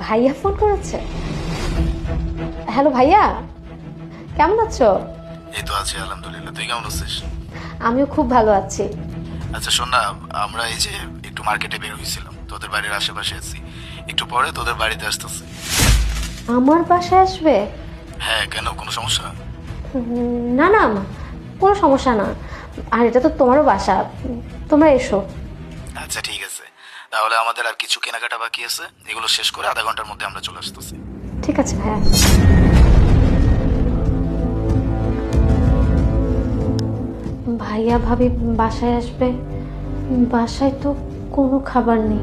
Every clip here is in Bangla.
ভাইয়া ফোন করেছে? হ্যালো ভাইয়া, কেমন আছো? এই তো আছি আলহামদুলিল্লাহ, তুই কেমন আছিস? আমিও খুব ভালো আছি। আচ্ছা শোন না, আমরা এই যে একটু মার্কেটে বের হয়েছিলাম, তোদের বাড়ির আশেপাশে আছি, একটু পরে তোদের বাড়িতে আসতেছি। আমার বাসায় আসবে? হ্যাঁ, কেন কোনো সমস্যা? না না, কোনো সমস্যা না। আর এটা তো তোমারও বাসা, তোমরা এসো। আচ্ছা ঠিক আছে, তাহলে আমাদের আর কিছু কেনাকাটা বাকি আছে, এগুলো শেষ করে আধা ঘন্টার মধ্যে আমরা চলে আসতেছি। ঠিক আছে ভাইয়া। ভাইয়া ভাবি বাসায় আসবে, বাসায় তো কোনো খাবার নেই।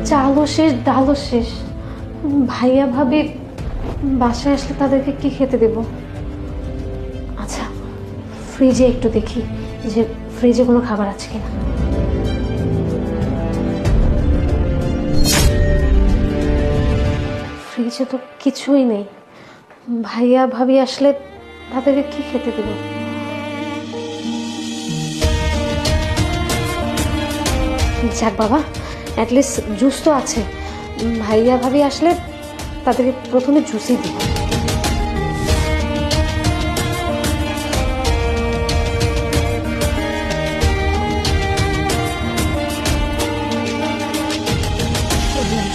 চালও শেষ, ডালও শেষ। ভাইয়া ভাবি বাসায় আসলে তাদেরকে কি খেতে দেব? আচ্ছা, ফ্রিজে একটু দেখি যে ফ্রিজে কোনো খাবার আছে কিনা। ফ্রিজে তো কিছুই নেই। ভাইয়া ভাবি আসলে তাদেরকে কি খেতে দেব? যাক বাবা, অ্যাটলিস্ট জুস তো আছে। ভাইয়া ভাবি আসলে তাদেরকে প্রথমে জুসই দিব।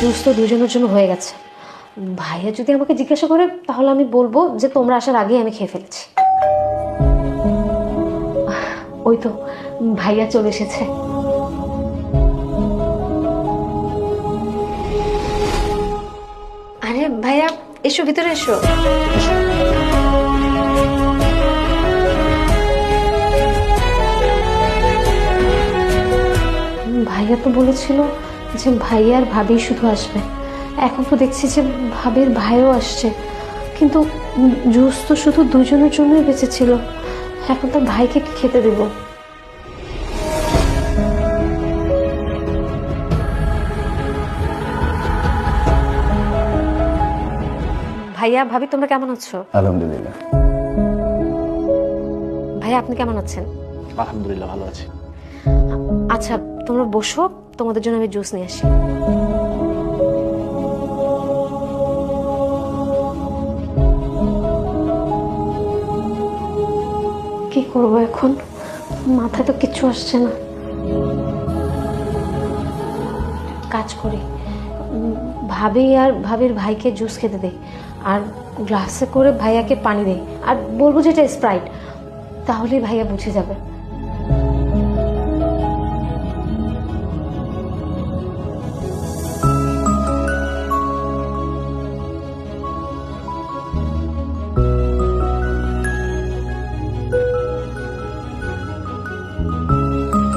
জুস তো দুজনের জন্য হয়ে গেছে। ভাইয়া যদি আমাকে জিজ্ঞাসা করে তাহলে আমি বলবো যে তোমরা আসার আগেই আমি খেয়ে ফেলেছি। ওই তো ভাইয়া চলে এসেছে। আরে ভাইয়া, এসো ভিতরে এসো। ভাইয়া তো বলেছিল যে ভাইয়া আর ভাবি শুধু আসবে, এখন তো দেখছি যে ভাবির ভাইও আসছে, কিন্তু জুস তো শুধু দুজনের জন্যই বেঁচেছিল। এখন তার ভাইকে কি খেতে দেব? ভাইয়া ভাবি তোমরা কেমন আছো? আলহামদুলিল্লাহ। ভাইয়া আপনি কেমন আছেন? আলহামদুলিল্লাহ ভালো আছি। আচ্ছা তোমরা বসো, তোমাদের জন্য আমি জুস নিয়ে আসি। কি করবো এখন, মাথায় তো কিচ্ছু আসছে না। কাজ করি, ভাবি আর ভাবির ভাইকে জুস খেতে দেই, আর গ্লাসে করে ভাইয়াকে পানি দেই, আর বলবো যে এটা স্প্রাইট, তাহলেই ভাইয়া বুঝে যাবে।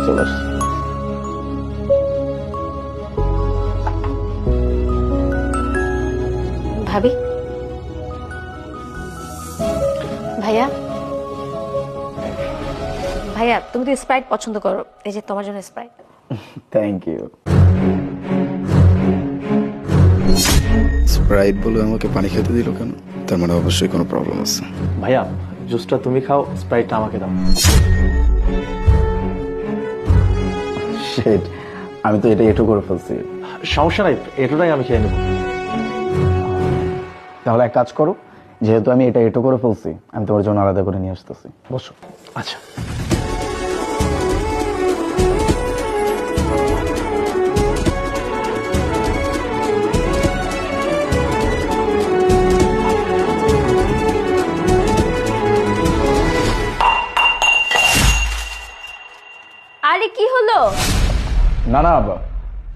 চলে আসছি। ভাবি, ভাইয়া, ভাইয়া তুমি তো স্প্রাইট পছন্দ করো, এই যে তোমার জন্য স্প্রাইট। Thank you. স্প্রাইট বলে আমাকে পানি খেতে দিল কেন? তার মানে অবশ্যই কোনো প্রবলেম আছে। ভাইয়া জুসটা তুমি খাও, স্প্রাইটটা আমাকে দাও। শিট, আমি তো এটা এটু করে ফেলছি। সমস্যা নাই, এটাই আমি খেয়ে নেব। তাহলে এক কাজ করো, যেহেতু আমি এটা এটু করে ফেলছি, আমি তোমার জন্য আলাদা করে নিয়ে আসতেছি, বসো। আচ্ছা আরে কি হলো? না না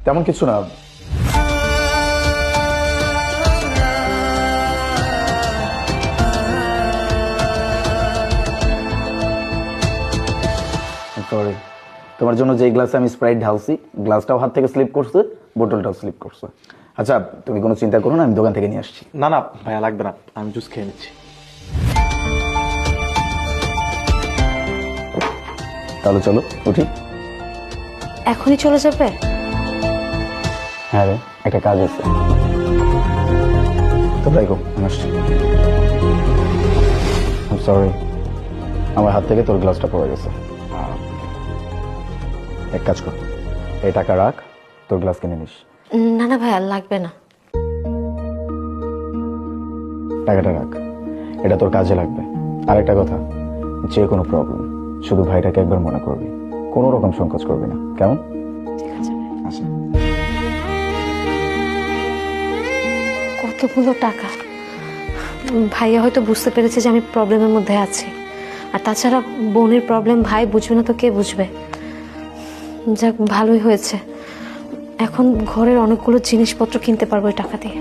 তেমন কিছু না। সরি, তোমার জন্য যে গ্লাসে আমি স্প্রাইট ঢালছি, গ্লাসটাও হাত থেকে স্লিপ করছে, বোতলটাও স্লিপ করছে। আচ্ছা তুমি কোনো চিন্তা করো না, আমি দোকান থেকে নিয়ে আসছি। না না ভাইয়া লাগবে না, আমি জুস খেয়ে নিচ্ছি। তাহলে চলো উঠি। এখনই চলে যাবে? হ্যাঁ রে, একটা কাজ আছে। তো দেখো আমি আসছি। সরি, আমার হাত থেকে তোর গ্লাসটা পড়ে গেছে। এক কাজ কর, এই টাকা রাখ, তোর গ্লাস কিনে নিস। না না ভাইয়া, লাগবে না। টাকাটা রাখ, এটা তোর কাজে লাগবে। আর একটা কথা, যে কোনো প্রবলেম শুধু ভাইটাকে একবার মনে করবি, কোনো রকম সংকোচ করবি না, কেমন? ঠিক আছে ভাইয়া। আচ্ছা। কতগুলো টাকা! ভাইয়া হয়তো বুঝতে পেরেছে যে আমি প্রবলেমের মধ্যে আছি, আর তাছাড়া বোনের প্রবলেম ভাই বুঝবে না তো কে বুঝবে? যাক, ভালোই হয়েছে। এখন ঘরের অনেকগুলো জিনিসপত্র কিনতে পারবো এই টাকা দিয়ে।